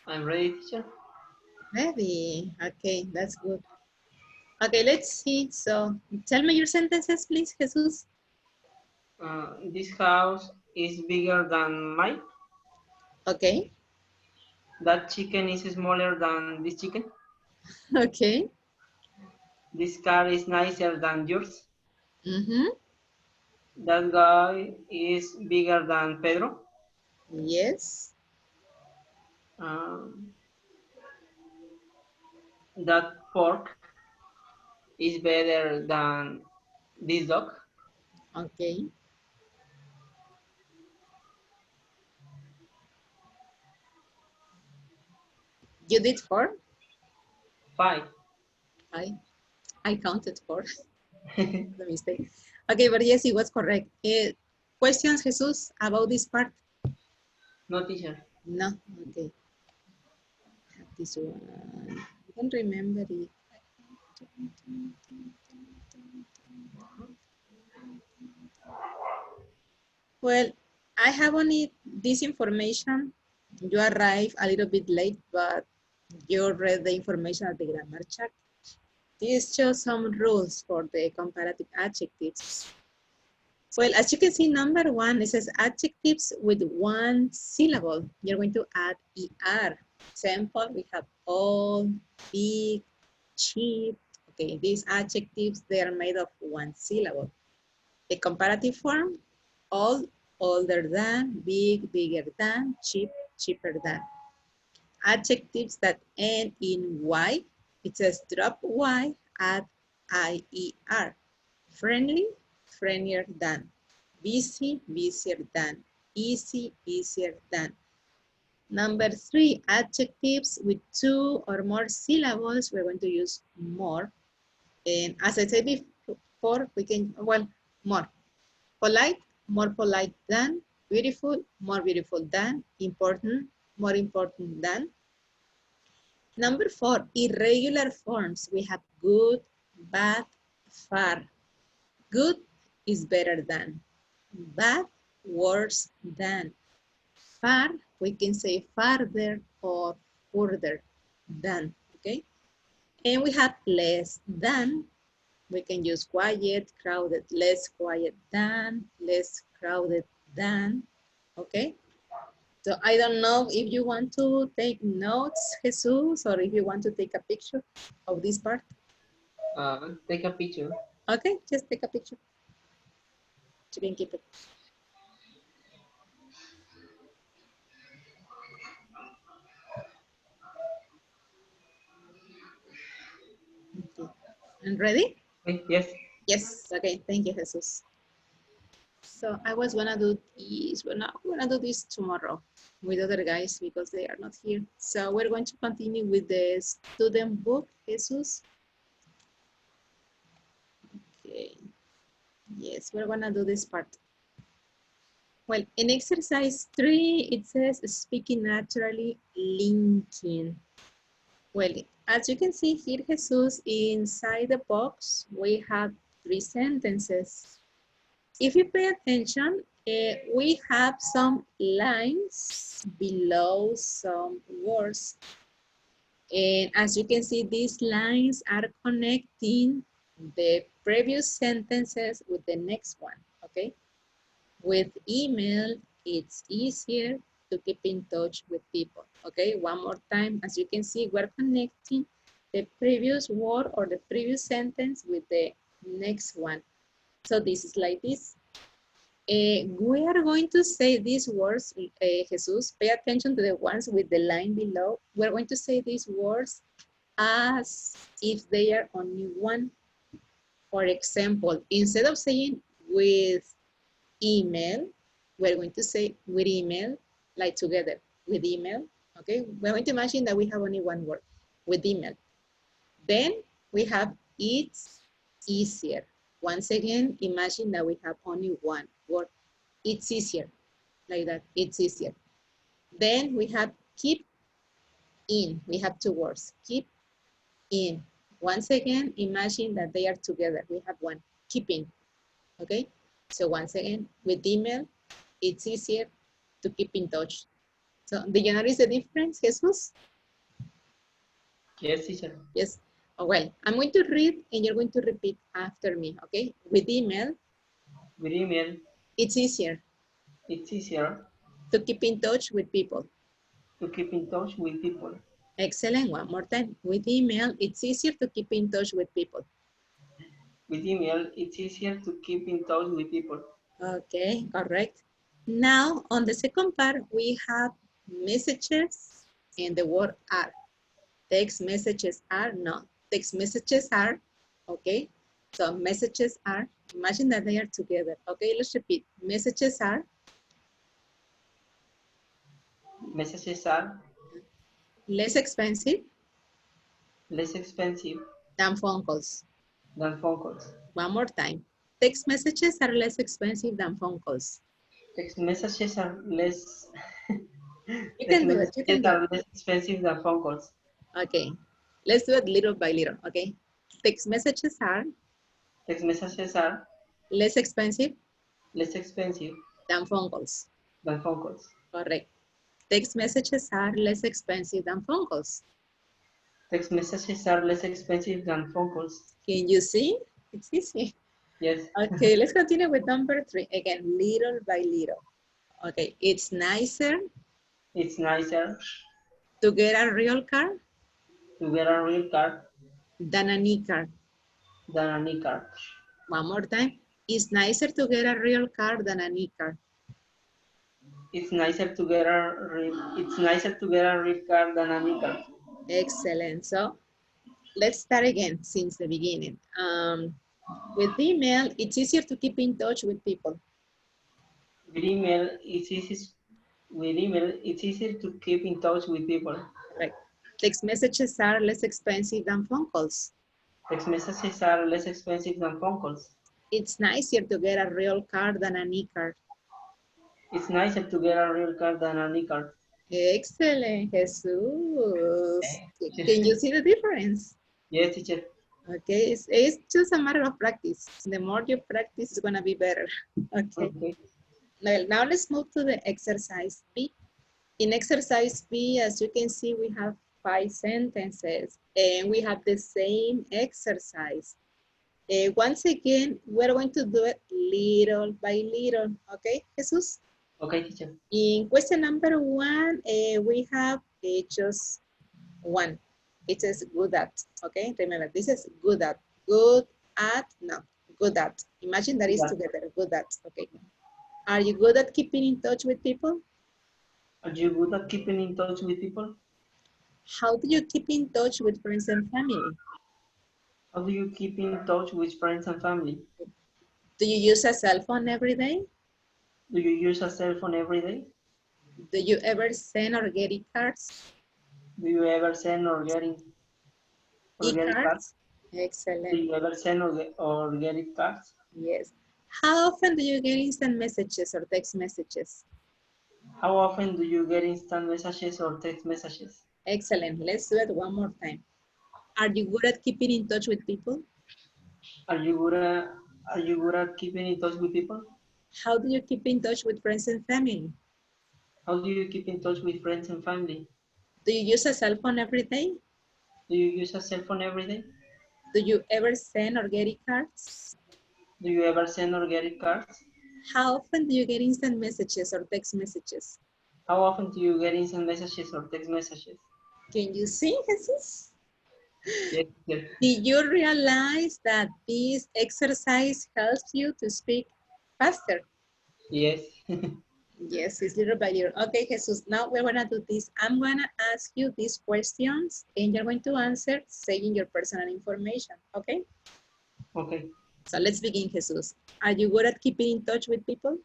I'm ready, teacher. Ready. Okay, that's good. Okay, let's see. So tell me your sentences, please, Jesus. This house is bigger than mine. Okay. That chicken is smaller than this chicken. Okay. This car is nicer than yours. Mm-hmm. That guy is bigger than Pedro. Yes. Um, that pork is better than this dog. Okay. You did four? 5. I counted four. The mistake. Okay, but yes, it was correct. Questions, Jesus, about this part? No, teacher. No. Okay. This one. I don't remember it. Well, I have only this information. You arrived a little bit late, but you read the information at the grammar chart. This shows some rules for the comparative adjectives. Well, as you can see, number one, it says adjectives with one syllable. You're going to add ER. Example, we have all, big, cheap. Okay, these adjectives, they are made of one syllable. The comparative form, all, older than, big, bigger than, cheap, cheaper than. Adjectives that end in Y, it says drop Y, add IER. Friendly, friendlier than. Busy, busier than. Easy, easier than. Number three, adjectives with two or more syllables, we're going to use more. And as I said before, we can, well, more. Polite, more polite than. Beautiful, more beautiful than. Important, more important than. Number four, irregular forms. We have good, bad, far. Good is better than. Bad, worse than. Far, we can say farther or further than, okay? And we have less than. We can use quiet, crowded, less quiet than, less crowded than, okay? So I don't know if you want to take notes, Jesus, or if you want to take a picture of this part. Take a picture. Okay, just take a picture. You can keep it. Okay. And ready? Okay, yes. Yes. Okay. Thank you, Jesus. So I was gonna do this. We're not gonna do this tomorrow with other guys because they are not here. So we're going to continue with the student book, Jesus. Okay. Yes, we're gonna do this part. Well, in exercise 3, it says speaking naturally, linking. Well, as you can see here, Jesus, inside the box, we have 3 sentences. If you pay attention, we have some lines below some words. And as you can see, these lines are connecting the previous sentences with the next one, okay? With email, it's easier to keep in touch with people, okay? One more time, as you can see, we're connecting the previous word or the previous sentence with the next one. So this is like this. We are going to say these words, Jesus, pay attention to the ones with the line below. We're going to say these words as if they are only one. For example, instead of saying with email, we're going to say with email, like together, with email, okay? We're going to imagine that we have only one word, with email. Then we have it's easier. Once again, imagine that we have only one word. It's easier, like that, it's easier. Then we have keep in. We have two words, keep in. Once again, imagine that they are together. We have one, keeping, okay? So once again, with email, it's easier to keep in touch. So do you notice the difference, Jesus? Yes, teacher. Yes. Oh, well, I'm going to read and you're going to repeat after me, okay? With email, With email, it's easier it's easier to keep in touch with people. to keep in touch with people. Excellent. One more time. With email, it's easier to keep in touch with people. With email, it's easier to keep in touch with people. Okay, correct. Now, on the second part, we have messages and the word are. Text messages are not. Text messages are, okay? So messages are, imagine that they are together. Okay, let's repeat. Messages are Messages are less expensive less expensive than phone calls. than phone calls. One more time. Text messages are less expensive than phone calls. Text messages are less You text can do it, you can messages do it. are less expensive than phone calls. Okay, let's do it little by little, okay? Text messages are Text messages are less expensive less expensive than phone calls. than phone calls. Correct. Text messages are less expensive than phone calls. Text messages are less expensive than phone calls. Can you see? It's easy. Yes. Okay, let's continue with number 3. Again, little by little. Okay, it's nicer It's nicer to get a real car to get a real card than an e-car. than an e-card. One more time. It's nicer to get a real car than an e-car. It's nicer to get a real card than an e-card. Excellent. So let's start again since the beginning. With email, it's easier to keep in touch with people. With email, it's easier to keep in touch with people. Correct. Text messages are less expensive than phone calls. Text messages are less expensive than phone calls. It's nicer to get a real car than an e-car. It's nicer to get a real card than an e-card. Excellent, Jesus. Can you see the difference? Yes, teacher. Okay, it's just a matter of practice. The more you practice, it's gonna be better. Okay. Okay. Now let's move to the exercise B. In exercise B, as you can see, we have 5 sentences and we have the same exercise. Once again, we're going to do it little by little. Okay, Jesus? Okay, teacher. In question number 1, we have just 1. It says good at. Okay, remember, this is good at. Good at, no, good at. Imagine that is together, good at. Okay. Are you good at keeping in touch with people? Are you good at keeping in touch with people? How do you keep in touch with friends and family? How do you keep in touch with friends and family? Do you use a cell phone every day? Do you use a cell phone every day? Do you ever send or get e-cards? Do you ever send or get cards? E-cards? Do Excellent. you ever send or get it cards? Yes. How often do you get instant messages or text messages? How often do you get instant messages or text messages? Excellent. Let's do it one more time. Are you good at keeping in touch with people? Are you good at keeping in touch with people? How do you keep in touch with friends and family? How do you keep in touch with friends and family? Do you use a cell phone every day? Do you use a cell phone every day? Do you ever send or get e-cards? Do you ever send or get it cards? How often do you get instant messages or text messages? How often do you get instant messages or text messages? Can you see, Jesus? Yes, yes. Did you realize that this exercise helps you to speak faster? Yes. Yes, it's little by little. Okay, Jesus, now we're gonna do this. I'm gonna ask you these questions and you're going to answer saying your personal information, okay? Okay. So let's begin, Jesus. Are you good at keeping in touch with people?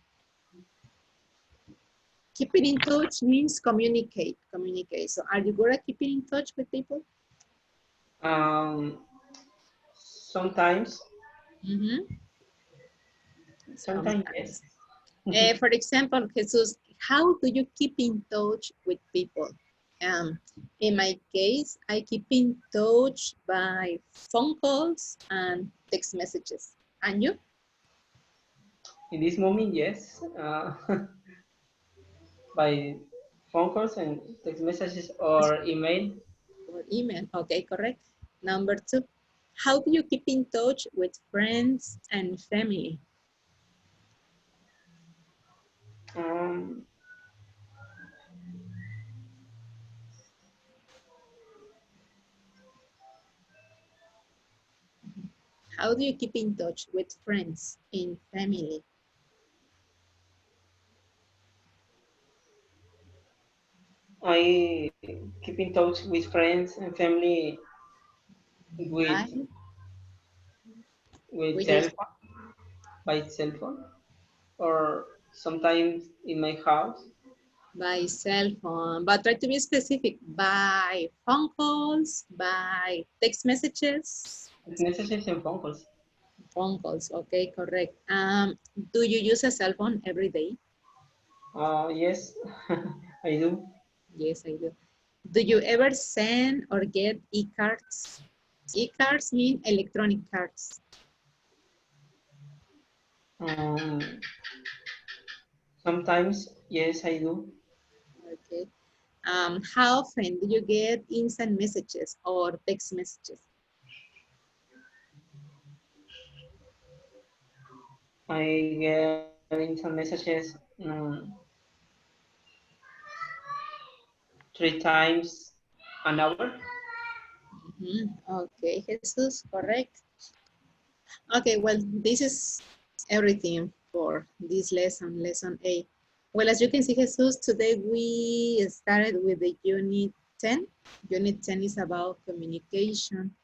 Keeping in touch means communicate. So are you good at keeping in touch with people? Um, sometimes, Mm-hmm. sometimes yes. For example, Jesus, how do you keep in touch with people? In my case, I keep in touch by phone calls and text messages. And you? In this moment, yes. By phone calls and text messages or email. Or email. Okay, correct. Number 2, how do you keep in touch with friends and family? Um, How do you keep in touch with friends and family? I keep in touch with friends and family with By, with we cell use phone, by cell phone, or sometimes in my house. by cell phone, but try to be specific. By phone calls, by text messages, With messages and phone calls. phone calls. Okay, correct. Do you use a cell phone every day? Yes, I do. Yes, I do. Do you ever send or get e-cards? E-cards mean electronic cards. Um, Sometimes, yes, I do. Okay. How often do you get instant messages or text messages? I get instant messages three times an hour. Okay, Jesus, correct. Okay, well, this is everything for this lesson, lesson 8. Well, as you can see, Jesus, today we started with the unit 10. Unit 10 is about communication.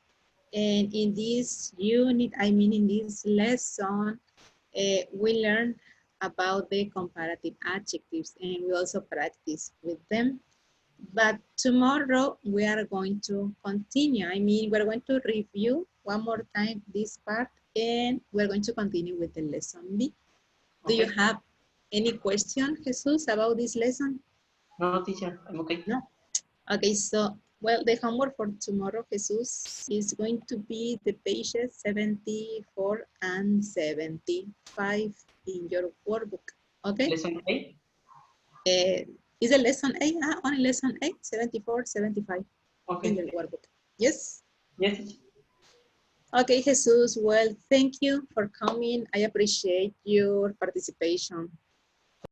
And in this unit, I mean in this lesson, we learn about the comparative adjectives and we also practice with them. But tomorrow we are going to continue. I mean, we're going to review one more time this part and we're going to continue with the lesson B. Do you Okay. have any question, Jesus, about this lesson? No, teacher, I'm okay. No? Okay, so, well, the homework for tomorrow, Jesus, is going to be the pages 74 and 75 in your workbook. Okay? Lesson 8? Is it lesson 8? Only lesson 8, 74, 75 in Okay. your workbook. Yes? Yes, teacher. Okay, Jesus, well, thank you for coming. I appreciate your participation.